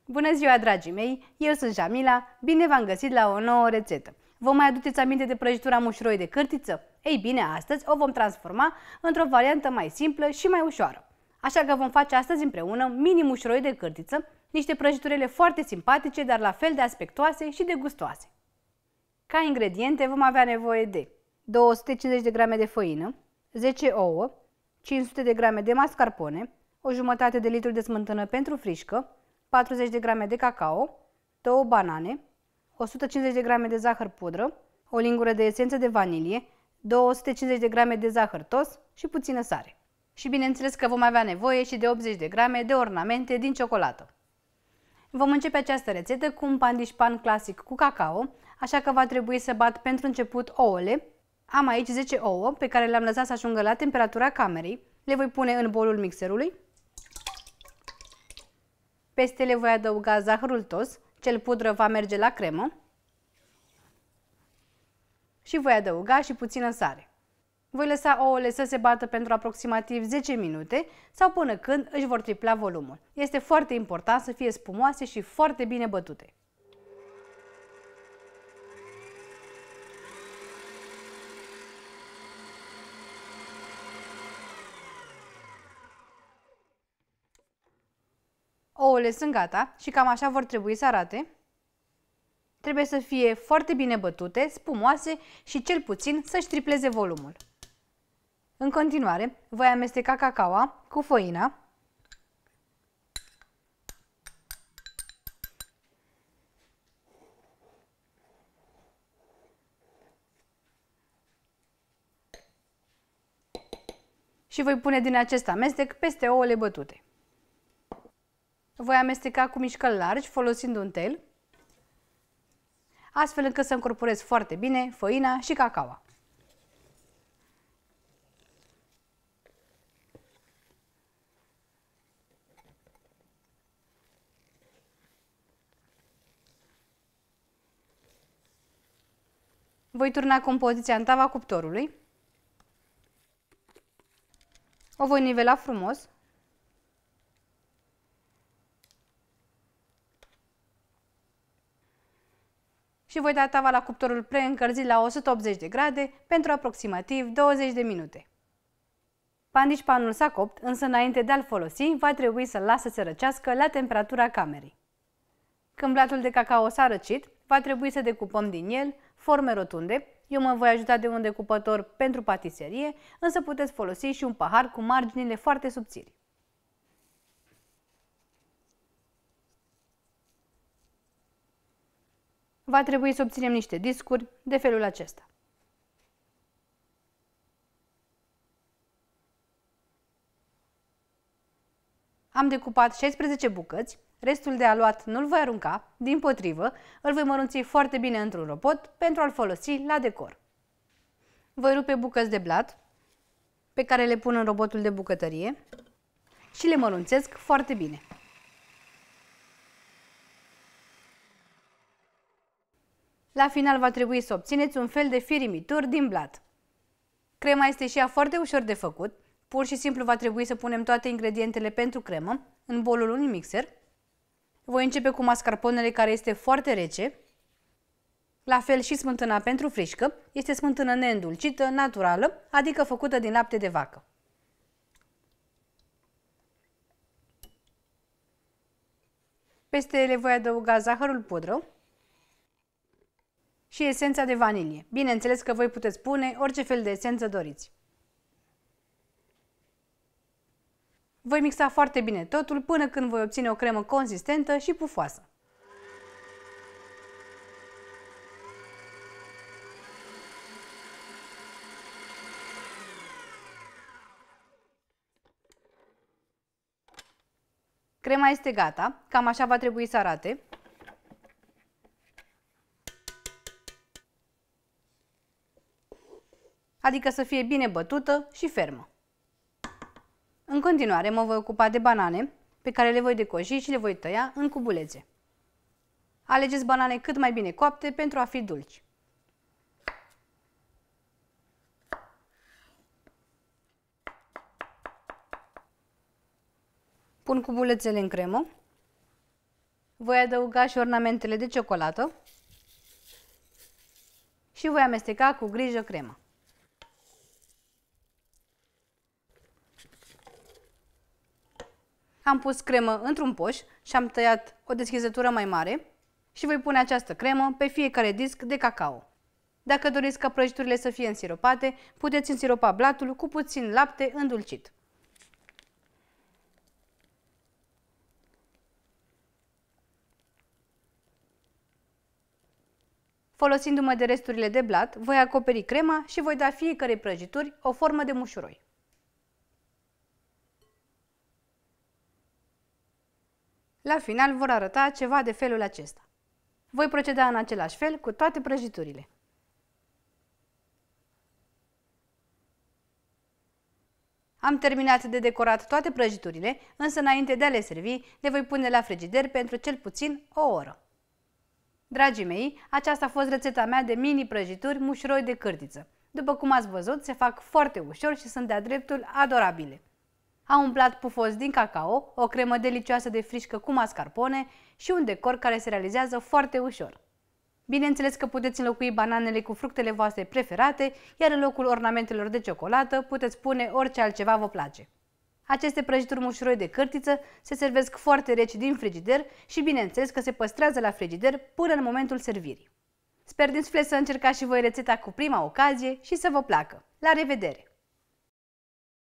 Bună ziua, dragii mei! Eu sunt Jamila, bine v-am găsit la o nouă rețetă. Vă mai aduceți aminte de prăjitura mușuroi de cârtiță? Ei bine, astăzi o vom transforma într-o variantă mai simplă și mai ușoară. Așa că vom face astăzi împreună mini mușuroi de cârtiță, niște prăjiturele foarte simpatice, dar la fel de aspectoase și de gustoase. Ca ingrediente vom avea nevoie de 250 de grame de făină, 10 ouă, 500 de grame de mascarpone, o jumătate de litru de smântână pentru frișcă, 40 de grame de cacao, 2 banane, 150 de grame de zahăr pudră, o lingură de esență de vanilie, 250 de grame de zahăr tos și puțină sare. Și bineînțeles că vom avea nevoie și de 80 de grame de ornamente din ciocolată. Vom începe această rețetă cu un pandișpan clasic cu cacao, așa că va trebui să bat pentru început ouăle. Am aici 10 ouă pe care le-am lăsat să ajungă la temperatura camerei. Le voi pune în bolul mixerului. Peste le voi adăuga zahărul tos, cel pudră va merge la cremă. Și voi adăuga și puțină sare. Voi lăsa ouăle să se bată pentru aproximativ 10 minute sau până când își vor tripla volumul. Este foarte important să fie spumoase și foarte bine bătute. Ouăle sunt gata și cam așa vor trebui să arate. Trebuie să fie foarte bine bătute, spumoase și cel puțin să-și tripleze volumul. În continuare, voi amesteca cacaoa cu făina. Și voi pune din acest amestec peste ouăle bătute. Voi amesteca cu mișcări largi, folosind un tel, astfel încât să încorporez foarte bine făina și cacaoa. Voi turna compoziția în tava cuptorului. O voi nivela frumos. Și voi da tava la cuptorul preîncălzit la 180 de grade pentru aproximativ 20 de minute. Pandișpanul s-a copt, însă înainte de a-l folosi, va trebui să-l las să se răcească la temperatura camerei. Când blatul de cacao s-a răcit, va trebui să decupăm din el forme rotunde. Eu mă voi ajuta de un decupător pentru patiserie, însă puteți folosi și un pahar cu marginile foarte subțiri. Va trebui să obținem niște discuri de felul acesta. Am decupat 16 bucăți, restul de aluat nu-l voi arunca, dimpotrivă, îl voi mărunți foarte bine într-un robot pentru a-l folosi la decor. Voi rupe bucăți de blat, pe care le pun în robotul de bucătărie și le mărunțesc foarte bine. La final va trebui să obțineți un fel de firimituri din blat. Crema este și ea foarte ușor de făcut. Pur și simplu va trebui să punem toate ingredientele pentru cremă în bolul unui mixer. Voi începe cu mascarponele, care este foarte rece. La fel și smântâna pentru frișcă. Este smântână neîndulcită, naturală, adică făcută din lapte de vacă. Peste ele voi adăuga zahărul pudră și esența de vanilie. Bineînțeles că voi puteți pune orice fel de esență doriți. Voi mixa foarte bine totul până când voi obține o cremă consistentă și pufoasă. Crema este gata, cam așa va trebui să arate. Adică să fie bine bătută și fermă. În continuare mă voi ocupa de banane, pe care le voi decoji și le voi tăia în cubulețe. Alegeți banane cât mai bine coapte pentru a fi dulci. Pun cubulețele în cremă. Voi adăuga și ornamentele de ciocolată și voi amesteca cu grijă crema. Am pus cremă într-un poș și am tăiat o deschizătură mai mare și voi pune această cremă pe fiecare disc de cacao. Dacă doriți ca prăjiturile să fie însiropate, puteți însiropa blatul cu puțin lapte îndulcit. Folosindu-mă de resturile de blat, voi acoperi crema și voi da fiecarei prăjituri o formă de mușuroi. La final vor arăta ceva de felul acesta. Voi proceda în același fel cu toate prăjiturile. Am terminat de decorat toate prăjiturile, însă înainte de a le servi, le voi pune la frigider pentru cel puțin o oră. Dragii mei, aceasta a fost rețeta mea de mini prăjituri mușuroi de cârtiță. După cum ați văzut, se fac foarte ușor și sunt de-a dreptul adorabile. Am un plat pufos din cacao, o cremă delicioasă de frișcă cu mascarpone și un decor care se realizează foarte ușor. Bineînțeles că puteți înlocui bananele cu fructele voastre preferate, iar în locul ornamentelor de ciocolată puteți pune orice altceva vă place. Aceste prăjituri mușuroi de cârtiță se servesc foarte reci din frigider și bineînțeles că se păstrează la frigider până în momentul servirii. Sper din suflet să încercați și voi rețeta cu prima ocazie și să vă placă. La revedere!